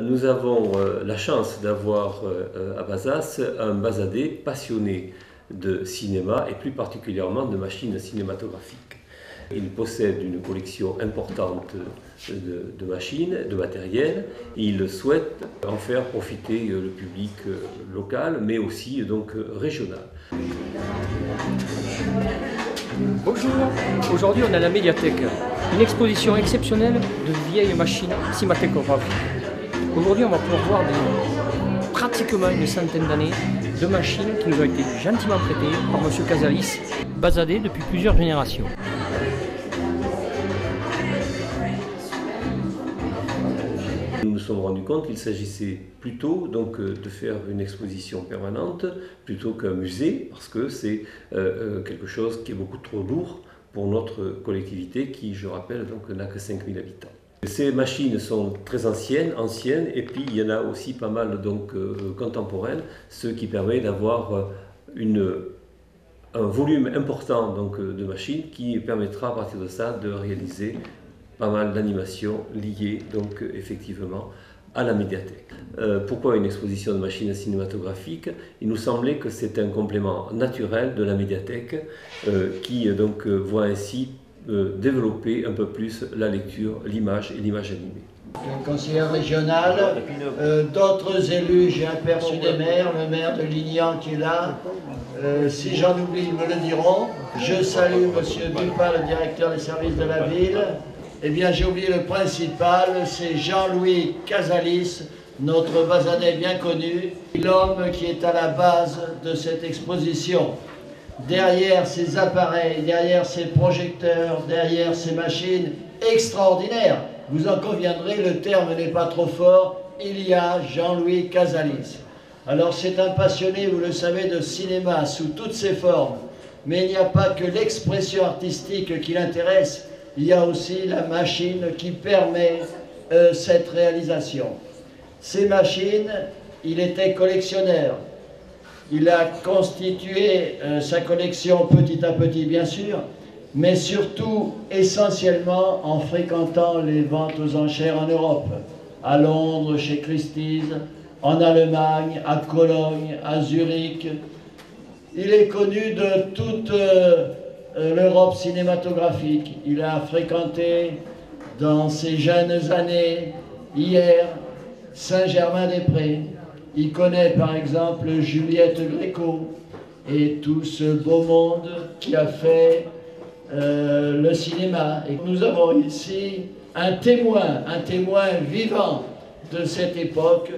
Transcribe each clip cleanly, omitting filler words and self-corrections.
Nous avons la chance d'avoir à Bazas un basadé passionné de cinéma et plus particulièrement de machines cinématographiques. Il possède une collection importante de machines, de matériel, et il souhaite en faire profiter le public local, mais aussi donc régional. Bonjour, aujourd'hui on est à la médiathèque, une exposition exceptionnelle de vieilles machines cinématographiques. Aujourd'hui on va pouvoir voir pratiquement une centaine d'années de machines qui nous ont été gentiment prêtées par M. Casalis, basadé depuis plusieurs générations. Nous nous sommes rendus compte qu'il s'agissait plutôt donc, de faire une exposition permanente plutôt qu'un musée, parce que c'est quelque chose qui est beaucoup trop lourd pour notre collectivité qui, je rappelle, n'a que 5000 habitants. Ces machines sont très anciennes, et puis il y en a aussi pas mal contemporaines, ce qui permet d'avoir un volume important de machines qui permettra à partir de ça de réaliser pas mal d'animations liées effectivement à la médiathèque. Pourquoi une exposition de machines cinématographiques? Il nous semblait que c'était un complément naturel de la médiathèque qui voit ainsi développer un peu plus la lecture, l'image et l'image animée. Le conseiller régional, d'autres élus, j'ai aperçu des maires, le maire de Lignan qui est là. Si j'en oublie, ils me le diront. Je salue M. Dupin, le directeur des services de la ville. Eh bien, j'ai oublié le principal, c'est Jean-Louis Casalis, notre basadé bien connu, l'homme qui est à la base de cette exposition. Derrière ces appareils, derrière ces projecteurs, derrière ces machines extraordinaires, vous en conviendrez, le terme n'est pas trop fort, il y a Jean-Louis Casalis. Alors c'est un passionné, vous le savez, de cinéma sous toutes ses formes, mais il n'y a pas que l'expression artistique qui l'intéresse, il y a aussi la machine qui permet cette réalisation. Ces machines, il était collectionneur. Il a constitué sa collection petit à petit, bien sûr, mais surtout, essentiellement, en fréquentant les ventes aux enchères en Europe. À Londres, chez Christie's, en Allemagne, à Cologne, à Zurich. Il est connu de toute l'Europe cinématographique. Il a fréquenté dans ses jeunes années, hier, Saint-Germain-des-Prés. Il connaît par exemple Juliette Gréco et tout ce beau monde qui a fait le cinéma. Et nous avons ici un témoin vivant de cette époque.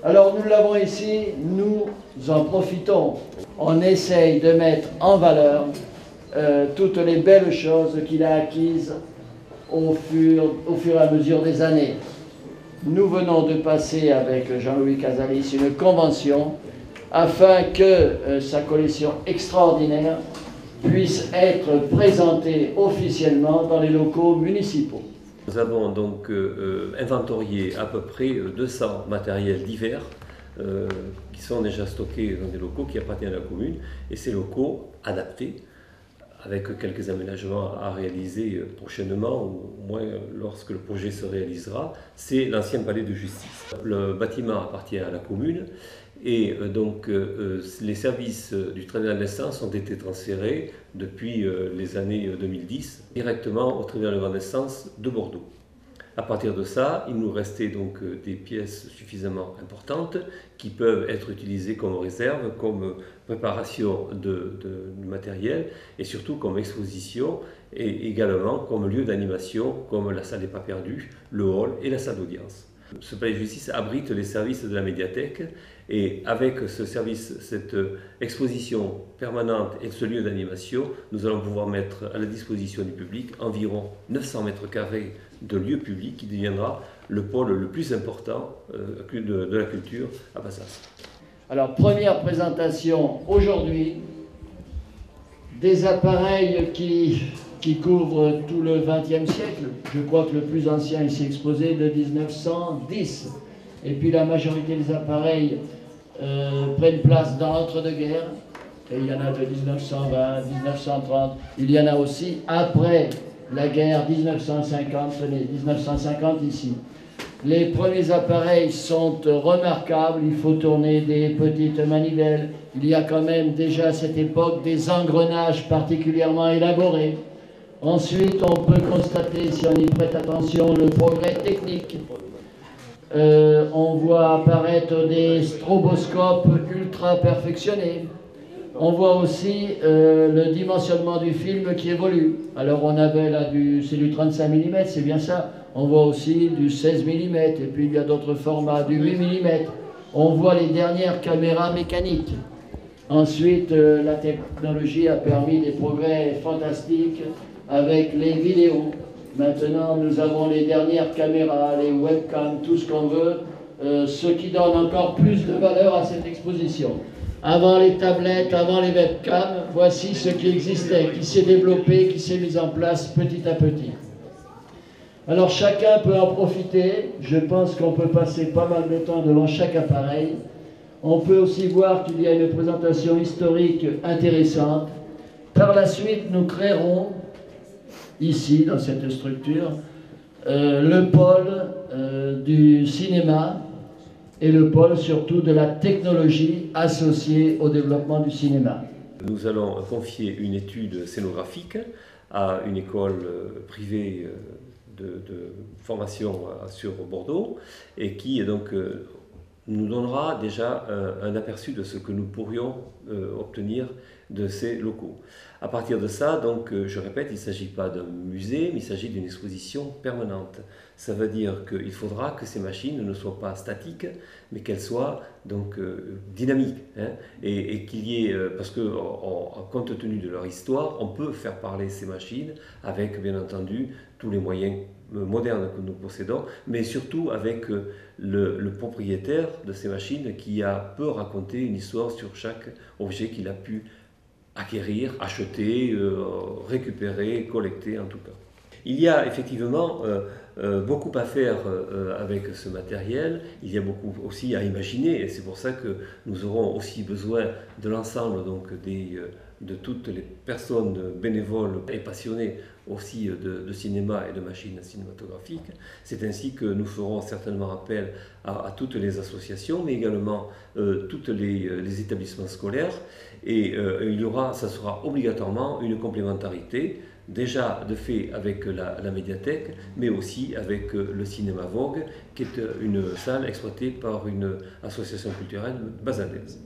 Alors nous l'avons ici, nous en profitons. On essaye de mettre en valeur toutes les belles choses qu'il a acquises au fur et à mesure des années. Nous venons de passer avec Jean-Louis Casalis une convention afin que sa collection extraordinaire puisse être présentée officiellement dans les locaux municipaux. Nous avons donc inventorié à peu près 200 matériels divers qui sont déjà stockés dans des locaux qui appartiennent à la commune, et ces locaux adaptés avec quelques aménagements à réaliser prochainement, ou au moins lorsque le projet se réalisera, c'est l'ancien palais de justice. Le bâtiment appartient à la commune, et les services du tribunal d'instance ont été transférés depuis les années 2010 directement au tribunal de grande instance de Bordeaux. À partir de ça, il nous restait des pièces suffisamment importantes qui peuvent être utilisées comme réserve, comme préparation de matériel, et surtout comme exposition, et également comme lieu d'animation, comme la salle des pas perdus, le hall et la salle d'audience. Ce palais de justice abrite les services de la médiathèque, et avec cette exposition permanente et ce lieu d'animation, nous allons pouvoir mettre à la disposition du public environ 900 mètres carrés de lieu public qui deviendra le pôle le plus important de la culture à Bazas. Alors, première présentation aujourd'hui des appareils qui couvrent tout le XXe siècle. Je crois que le plus ancien ici exposé est de 1910. Et puis la majorité des appareils prennent place dans l'entre-deux-guerres. Et il y en a de 1920, 1930. Il y en a aussi après la guerre 1950, 1950 ici. Les premiers appareils sont remarquables, il faut tourner des petites manivelles. Il y a quand même déjà à cette époque des engrenages particulièrement élaborés. Ensuite, on peut constater, si on y prête attention, le progrès technique. On voit apparaître des stroboscopes ultra perfectionnés. On voit aussi le dimensionnement du film qui évolue. Alors on avait là c'est du 35 mm, c'est bien ça. On voit aussi du 16 mm, et puis il y a d'autres formats, du 8 mm. On voit les dernières caméras mécaniques. Ensuite, la technologie a permis des progrès fantastiques avec les vidéos. Maintenant, nous avons les dernières caméras, les webcams, tout ce qu'on veut, ce qui donne encore plus de valeur à cette exposition. Avant les tablettes, avant les webcams, voici ce qui existait, qui s'est développé, qui s'est mis en place petit à petit. Alors chacun peut en profiter. Je pense qu'on peut passer pas mal de temps devant chaque appareil. On peut aussi voir qu'il y a une présentation historique intéressante. Par la suite, nous créerons, ici, dans cette structure, le pôle du cinéma et le pôle surtout de la technologie associée au développement du cinéma. Nous allons confier une étude scénographique à une école privée de formation sur Bordeaux et qui donc nous donnera déjà un aperçu de ce que nous pourrions obtenir de ces locaux. À partir de ça, donc, je répète, il ne s'agit pas d'un musée, mais il s'agit d'une exposition permanente. Ça veut dire qu'il faudra que ces machines ne soient pas statiques, mais qu'elles soient donc dynamiques. Hein, et qu'il y ait, parce que compte tenu de leur histoire, on peut faire parler ces machines avec, bien entendu, tous les moyens modernes que nous possédons, mais surtout avec le propriétaire de ces machines qui peut raconter une histoire sur chaque objet qu'il a pu acquérir, acheter, récupérer, collecter en tout cas. Il y a effectivement beaucoup à faire avec ce matériel, il y a beaucoup aussi à imaginer et c'est pour ça que nous aurons aussi besoin de l'ensemble donc de toutes les personnes bénévoles et passionnées aussi de cinéma et de machines cinématographiques. C'est ainsi que nous ferons certainement appel à toutes les associations, mais également tous les établissements scolaires. Et ça sera obligatoirement une complémentarité, déjà de fait avec la médiathèque, mais aussi avec le Cinéma Vogue, qui est une salle exploitée par une association culturelle basadaise.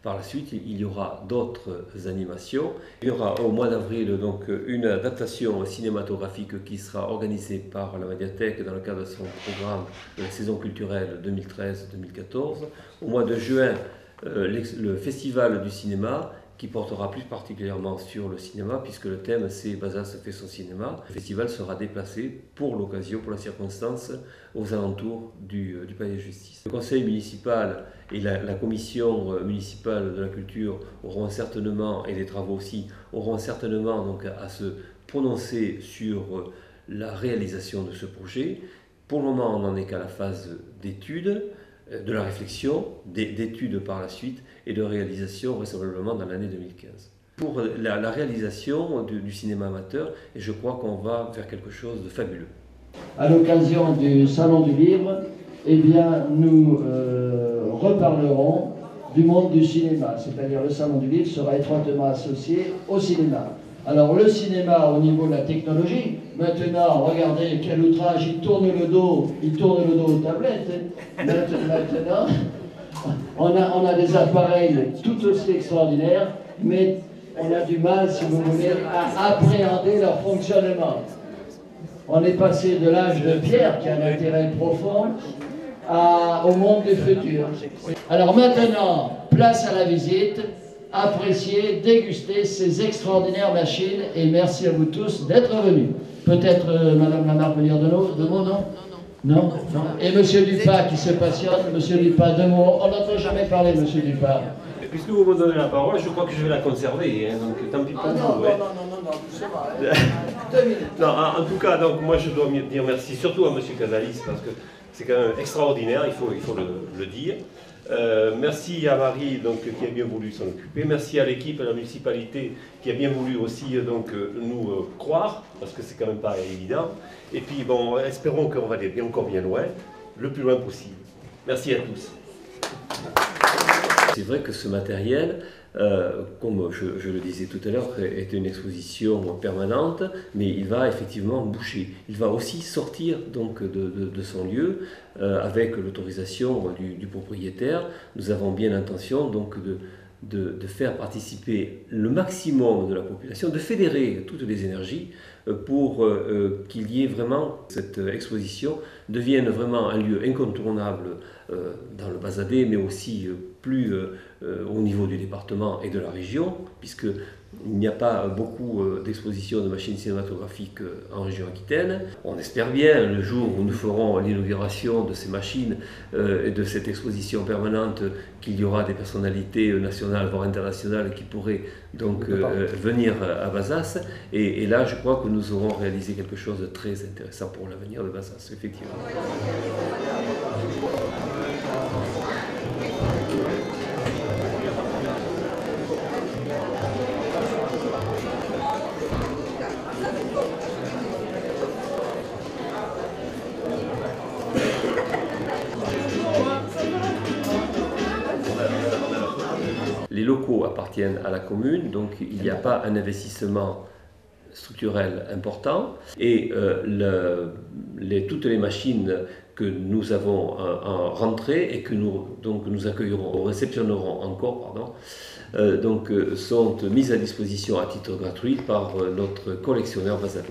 Par la suite, il y aura d'autres animations. Il y aura au mois d'avril donc une adaptation cinématographique qui sera organisée par la médiathèque dans le cadre de son programme de la saison culturelle 2013-2014. Au mois de juin, le festival du cinéma qui portera plus particulièrement sur le cinéma, puisque le thème c'est Bazas fait son cinéma. Le festival sera déplacé pour l'occasion, pour la circonstance, aux alentours du Palais de Justice. Le conseil municipal et la commission municipale de la culture auront certainement, et les travaux aussi, auront certainement donc à se prononcer sur la réalisation de ce projet. Pour le moment, on n'en est qu'à la phase d'étude, de la réflexion, d'études par la suite et de réalisation vraisemblablement dans l'année 2015. Pour la réalisation du cinéma amateur, et je crois qu'on va vers quelque chose de fabuleux. À l'occasion du Salon du Livre, eh bien, nous reparlerons du monde du cinéma, c'est-à-dire le Salon du Livre sera étroitement associé au cinéma. Alors le cinéma au niveau de la technologie, maintenant, regardez quel outrage, il tourne le dos aux tablettes. Maintenant, on a des appareils tout aussi extraordinaires, mais on a du mal, si vous voulez, à appréhender leur fonctionnement. On est passé de l'âge de pierre, qui a un intérêt profond, au monde du futur. Alors maintenant, place à la visite. Apprécier, déguster ces extraordinaires machines et merci à vous tous d'être venus. Peut-être Madame Lamarck veut dire deux mots, non? Non. Et Monsieur Dupas qui se passionne, Monsieur Dupas, deux mots. On n'entend jamais parler, Monsieur Dupas. Puisque vous me donnez la parole, je crois que je vais la conserver, hein, donc tant pis pour vous. Non, c'est vrai. 2 minutes. Non, en tout cas, donc, moi je dois dire merci surtout à Monsieur Casalis parce que c'est quand même extraordinaire, il faut le dire. Merci à Marie donc, qui a bien voulu s'en occuper. Merci à l'équipe, à la municipalité qui a bien voulu aussi donc, nous croire, parce que c'est quand même pas évident. Et puis bon, espérons qu'on va encore bien loin. le plus loin possible. Merci à tous. C'est vrai que ce matériel, comme je le disais tout à l'heure, est une exposition permanente, mais il va effectivement bouger. Il va aussi sortir donc de son lieu avec l'autorisation du propriétaire. Nous avons bien l'intention donc de faire participer le maximum de la population, de fédérer toutes les énergies pour qu'il y ait vraiment cette exposition devienne vraiment un lieu incontournable dans le Bazadais, mais aussi plus au niveau du département et de la région, puisqu'il n'y a pas beaucoup d'expositions de machines cinématographiques en région Aquitaine. On espère bien, le jour où nous ferons l'inauguration de ces machines et de cette exposition permanente, qu'il y aura des personnalités nationales, voire internationales, qui pourraient donc venir à Bazas. Et là, je crois que nous aurons réalisé quelque chose de très intéressant pour l'avenir de Bazas, effectivement. Les locaux appartiennent à la commune, donc il n'y a pas un investissement structurel important. Et toutes les machines que nous avons rentrées et que nous accueillerons, ou réceptionnerons encore, sont mises à disposition à titre gratuit par notre collectionneur Bazadais.